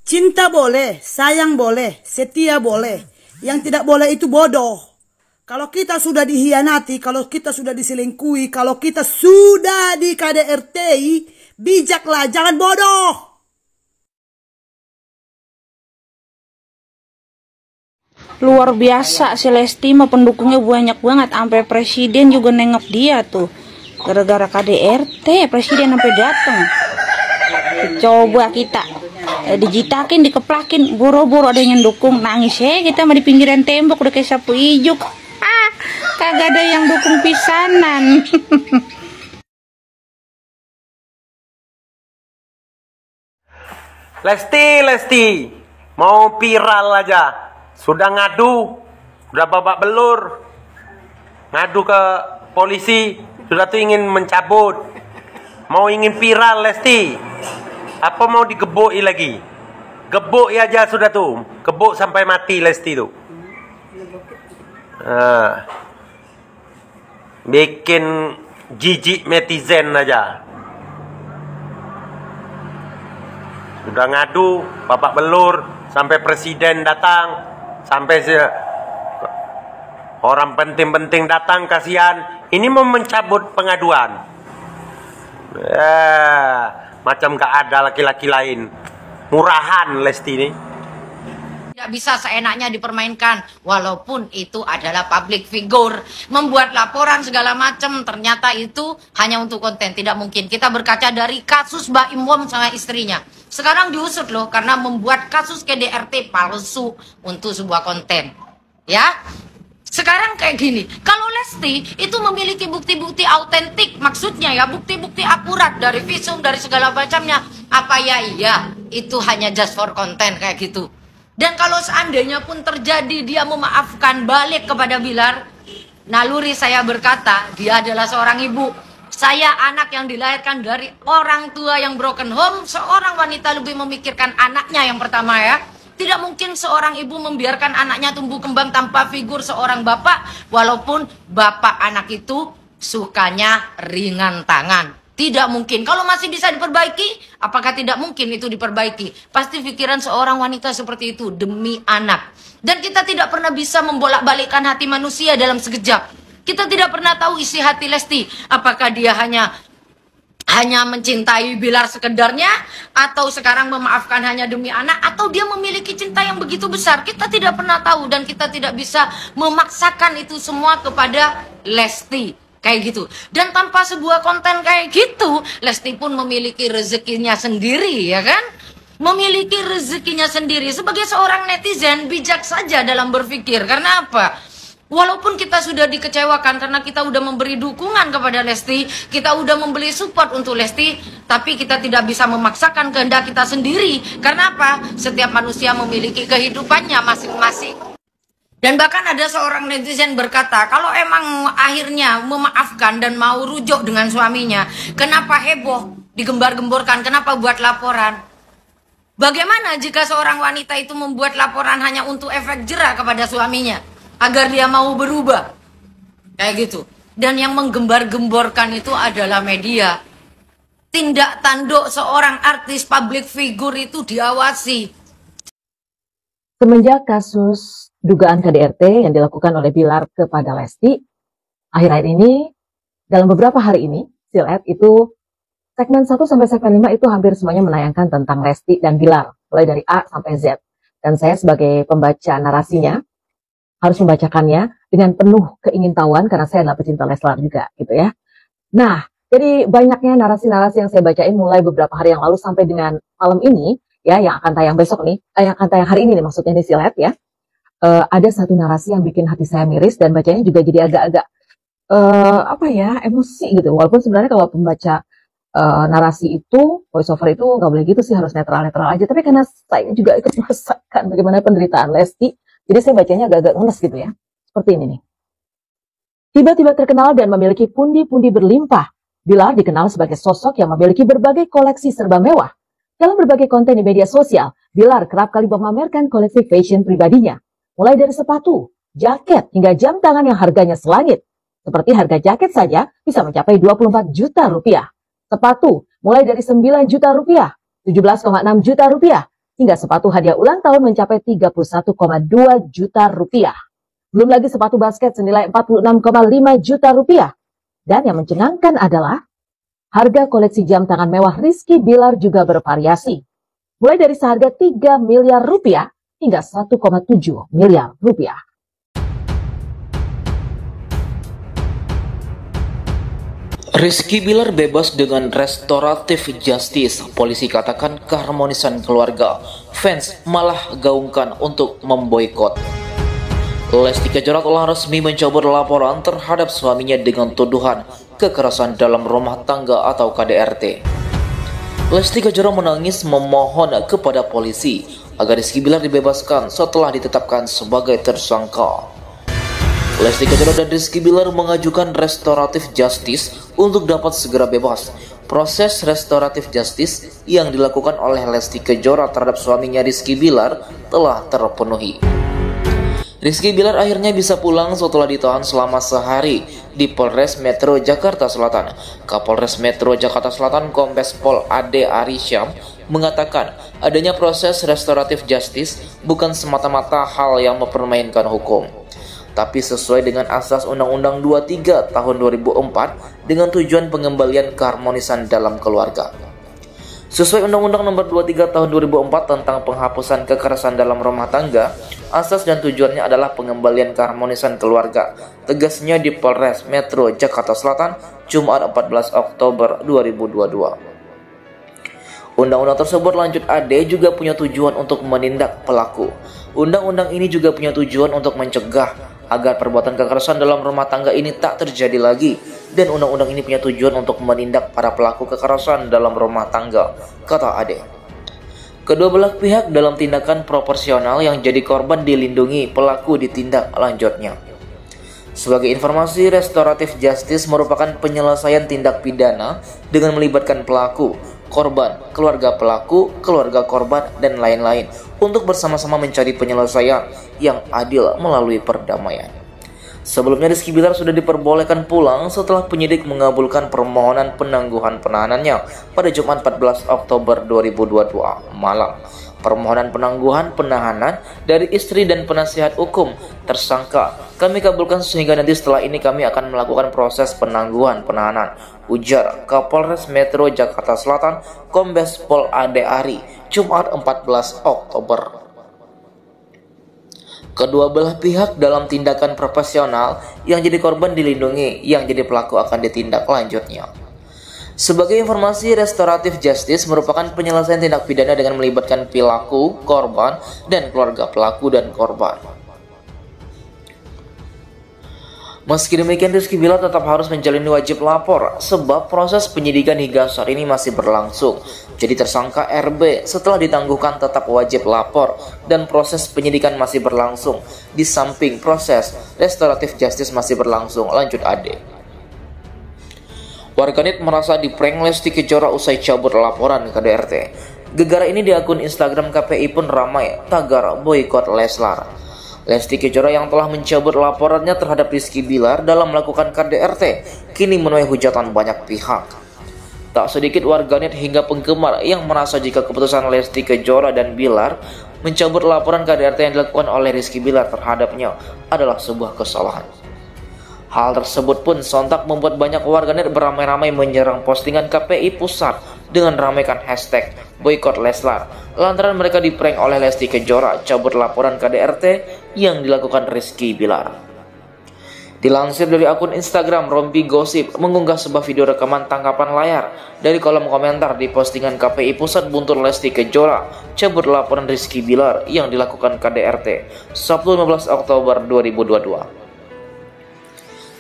Cinta boleh, sayang boleh, setia boleh. Yang tidak boleh itu bodoh. Kalau kita sudah dihianati, kalau kita sudah diselingkuhi, kalau kita sudah di KDRT-i, bijaklah, jangan bodoh. Luar biasa si Lesti mah, pendukungnya banyak banget, sampai presiden juga nengok dia tuh. Gara-gara KDRT presiden sampai datang. Coba kita dijitakin, dikeplakin, boro-boro ada yang dukung, nangis kita mah di pinggiran tembok udah kayak sapu ijuk. Kagak ada yang dukung pisanan. Lesti, mau viral aja. Sudah ngadu, udah babak belur. Ngadu ke polisi, sudah tuh ingin mencabut. Mau ingin viral Lesti. Apa mau digeboi lagi? Geboi aja sudah tuh. Gebuk sampai mati Lesti tuh. Bikin jijik netizen aja. Sudah ngadu, babak belur, sampai presiden datang, sampai orang penting-penting datang, kasihan. Ini mau mencabut pengaduan. Macam gak ada laki-laki lain. Murahan Lesti ini. Tidak bisa seenaknya dipermainkan, walaupun itu adalah public figure, membuat laporan segala macam, ternyata itu hanya untuk konten. Tidak mungkin. Kita berkaca dari kasus Mbak Imwom sama istrinya. Sekarang diusut loh, karena membuat kasus KDRT palsu untuk sebuah konten. Ya, sekarang kayak gini, kalau Lesti itu memiliki bukti-bukti autentik, maksudnya ya bukti-bukti akurat dari visum, dari segala macamnya, apa ya iya, itu hanya just for content kayak gitu. Dan kalau seandainya pun terjadi dia memaafkan balik kepada Bilar, naluri saya berkata, dia adalah seorang ibu. Saya anak yang dilahirkan dari orang tua yang broken home. Seorang wanita lebih memikirkan anaknya yang pertama ya. Tidak mungkin seorang ibu membiarkan anaknya tumbuh kembang tanpa figur seorang bapak. Walaupun bapak anak itu sukanya ringan tangan. Tidak mungkin. Kalau masih bisa diperbaiki, apakah tidak mungkin itu diperbaiki? Pasti pikiran seorang wanita seperti itu demi anak. Dan kita tidak pernah bisa membolak-balikkan hati manusia dalam sekejap. Kita tidak pernah tahu isi hati Lesti. Apakah dia hanya mencintai Bilar sekedarnya, atau sekarang memaafkan hanya demi anak, atau dia memiliki cinta yang begitu besar. Kita tidak pernah tahu, dan kita tidak bisa memaksakan itu semua kepada Lesti. Kayak gitu. Dan tanpa sebuah konten kayak gitu, Lesti pun memiliki rezekinya sendiri, ya kan? Memiliki rezekinya sendiri. Sebagai seorang netizen, bijak saja dalam berpikir. Karena apa? Walaupun kita sudah dikecewakan karena kita udah memberi dukungan kepada Lesti, kita udah membeli support untuk Lesti, tapi kita tidak bisa memaksakan kehendak kita sendiri. Karena apa? Setiap manusia memiliki kehidupannya masing-masing. Dan bahkan ada seorang netizen berkata, kalau emang akhirnya memaafkan dan mau rujuk dengan suaminya, kenapa heboh, digembar-gemborkan, kenapa buat laporan? Bagaimana jika seorang wanita itu membuat laporan hanya untuk efek jera kepada suaminya, agar dia mau berubah? Kayak gitu. Dan yang menggembar-gemborkan itu adalah media. Tindak tanduk seorang artis public figure itu diawasi. Semenjak kasus dugaan KDRT yang dilakukan oleh Bilar kepada Lesti, akhir-akhir ini, dalam beberapa hari ini, Silet itu segmen 1 sampai segmen 5 itu hampir semuanya menayangkan tentang Lesti dan Bilar, mulai dari A sampai Z. Dan saya sebagai pembaca narasinya harus membacakannya dengan penuh keingintahuan karena saya adalah pecinta Leslar juga, gitu ya. Nah, jadi banyaknya narasi-narasi yang saya bacain mulai beberapa hari yang lalu sampai dengan malam ini, ya, yang akan tayang besok nih, yang akan tayang hari ini nih, maksudnya nih Silet ya. Ada satu narasi yang bikin hati saya miris dan bacanya juga jadi agak-agak emosi gitu. Walaupun sebenarnya kalau pembaca narasi itu, voice over itu nggak boleh gitu sih, harus netral-netral aja. Tapi karena saya juga ikut merasakan bagaimana penderitaan Lesti, jadi saya bacanya agak-agak ngenes gitu ya. Seperti ini nih. Tiba-tiba terkenal dan memiliki pundi-pundi berlimpah, Bilar dikenal sebagai sosok yang memiliki berbagai koleksi serba mewah. Dalam berbagai konten di media sosial, Bilar kerap kali memamerkan koleksi fashion pribadinya. Mulai dari sepatu, jaket, hingga jam tangan yang harganya selangit. Seperti harga jaket saja bisa mencapai 24 juta rupiah. Sepatu mulai dari 9 juta rupiah, 17,6 juta rupiah, hingga sepatu hadiah ulang tahun mencapai 31,2 juta rupiah. Belum lagi sepatu basket senilai 46,5 juta rupiah. Dan yang mencengangkan adalah harga koleksi jam tangan mewah Rizky Bilar juga bervariasi. Mulai dari seharga 3 miliar rupiah hingga 1,7 miliar rupiah. Rizky Bilar bebas dengan restoratif justice. Polisi katakan keharmonisan keluarga. Fans malah gaungkan untuk memboikot. Lesti Kejora telah resmi mencabut laporan terhadap suaminya dengan tuduhan kekerasan dalam rumah tangga atau KDRT. Lesti Kejora menangis memohon kepada polisi agar Rizky Bilar dibebaskan setelah ditetapkan sebagai tersangka. Lesti Kejora dan Rizky Bilar mengajukan restoratif justice untuk dapat segera bebas. Proses restoratif justice yang dilakukan oleh Lesti Kejora terhadap suaminya Rizky Bilar telah terpenuhi. Rizky Bilar akhirnya bisa pulang setelah ditahan selama sehari di Polres Metro Jakarta Selatan. Kapolres Metro Jakarta Selatan Kombes Pol Ade Arisyam mengatakan adanya proses restoratif justice bukan semata-mata hal yang mempermainkan hukum, tapi sesuai dengan asas Undang-Undang 23 tahun 2004 dengan tujuan pengembalian keharmonisan dalam keluarga. Sesuai Undang-Undang Nomor 23 tahun 2004 tentang penghapusan kekerasan dalam rumah tangga, asas dan tujuannya adalah pengembalian keharmonisan keluarga. Tegasnya di Polres Metro Jakarta Selatan, Jumat 14 Oktober 2022. Undang-undang tersebut, lanjut Ade, juga punya tujuan untuk menindak pelaku. Undang-undang ini juga punya tujuan untuk mencegah agar perbuatan kekerasan dalam rumah tangga ini tak terjadi lagi. Dan undang-undang ini punya tujuan untuk menindak para pelaku kekerasan dalam rumah tangga, kata Ade. Kedua belah pihak dalam tindakan proporsional, yang jadi korban dilindungi, pelaku ditindak lanjutnya. Sebagai informasi, restoratif justice merupakan penyelesaian tindak pidana dengan melibatkan pelaku, korban, keluarga pelaku, keluarga korban, dan lain-lain untuk bersama-sama mencari penyelesaian yang adil melalui perdamaian. Sebelumnya Rizky Bilar sudah diperbolehkan pulang setelah penyidik mengabulkan permohonan penangguhan penahanannya pada Jumat 14 Oktober 2022 malam. Permohonan penangguhan penahanan dari istri dan penasihat hukum tersangka kami kabulkan, sehingga nanti setelah ini kami akan melakukan proses penangguhan penahanan, ujar Kapolres Metro Jakarta Selatan Kombes Pol Ade Ari Jumat 14 Oktober. Kedua belah pihak dalam tindakan profesional, yang jadi korban dilindungi, yang jadi pelaku akan ditindak lanjutnya. Sebagai informasi, restoratif justice merupakan penyelesaian tindak pidana dengan melibatkan pelaku, korban, dan keluarga pelaku dan korban. Meski demikian, Rizky Bilar tetap harus menjalani wajib lapor sebab proses penyidikan hingga saat ini masih berlangsung. Jadi tersangka RB setelah ditangguhkan tetap wajib lapor dan proses penyidikan masih berlangsung. Di samping proses restoratif justice masih berlangsung, lanjut Ade. Warganet merasa diprank Lesti Kejora usai cabut laporan ke KDRT. Gegara ini di akun Instagram KPI pun ramai tagar boykot Leslar. Lesti Kejora yang telah mencabut laporannya terhadap Rizky Bilar dalam melakukan KDRT kini menuai hujatan banyak pihak. Tak sedikit warganet hingga penggemar yang merasa jika keputusan Lesti Kejora dan Bilar mencabut laporan KDRT yang dilakukan oleh Rizky Bilar terhadapnya adalah sebuah kesalahan. Hal tersebut pun sontak membuat banyak warganet beramai-ramai menyerang postingan KPI Pusat dengan ramaikan hashtag boykot Leslar lantaran mereka diprank oleh Lesti Kejora cabut laporan KDRT yang dilakukan Rizky Bilar. Dilansir dari akun Instagram Rompi Gosip mengunggah sebuah video rekaman tangkapan layar dari kolom komentar di postingan KPI Pusat buntut Lesti Kejora cabut laporan Rizky Bilar yang dilakukan KDRT Sabtu 15 Oktober 2022.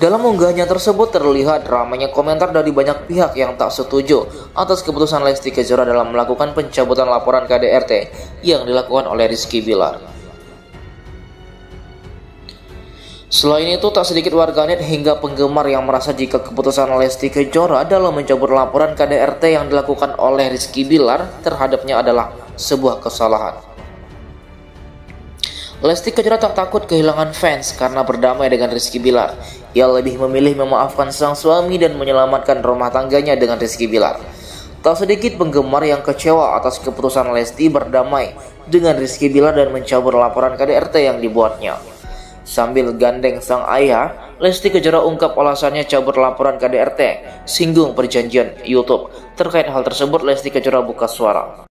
Dalam unggahnya tersebut terlihat ramainya komentar dari banyak pihak yang tak setuju atas keputusan Lesti Kejora dalam melakukan pencabutan laporan KDRT yang dilakukan oleh Rizky Bilar. Selain itu, tak sedikit warganet hingga penggemar yang merasa jika keputusan Lesti Kejora dalam mencabut laporan KDRT yang dilakukan oleh Rizky Bilar terhadapnya adalah sebuah kesalahan. Lesti Kejora tak takut kehilangan fans karena berdamai dengan Rizky Bilar. Ia lebih memilih memaafkan sang suami dan menyelamatkan rumah tangganya dengan Rizky Bilar. Tak sedikit penggemar yang kecewa atas keputusan Lesti berdamai dengan Rizky Bilar dan mencabut laporan KDRT yang dibuatnya. Sambil gandeng sang ayah, Lesti Kejora ungkap alasannya cabut laporan KDRT, singgung perjanjian YouTube. Terkait hal tersebut, Lesti Kejora buka suara.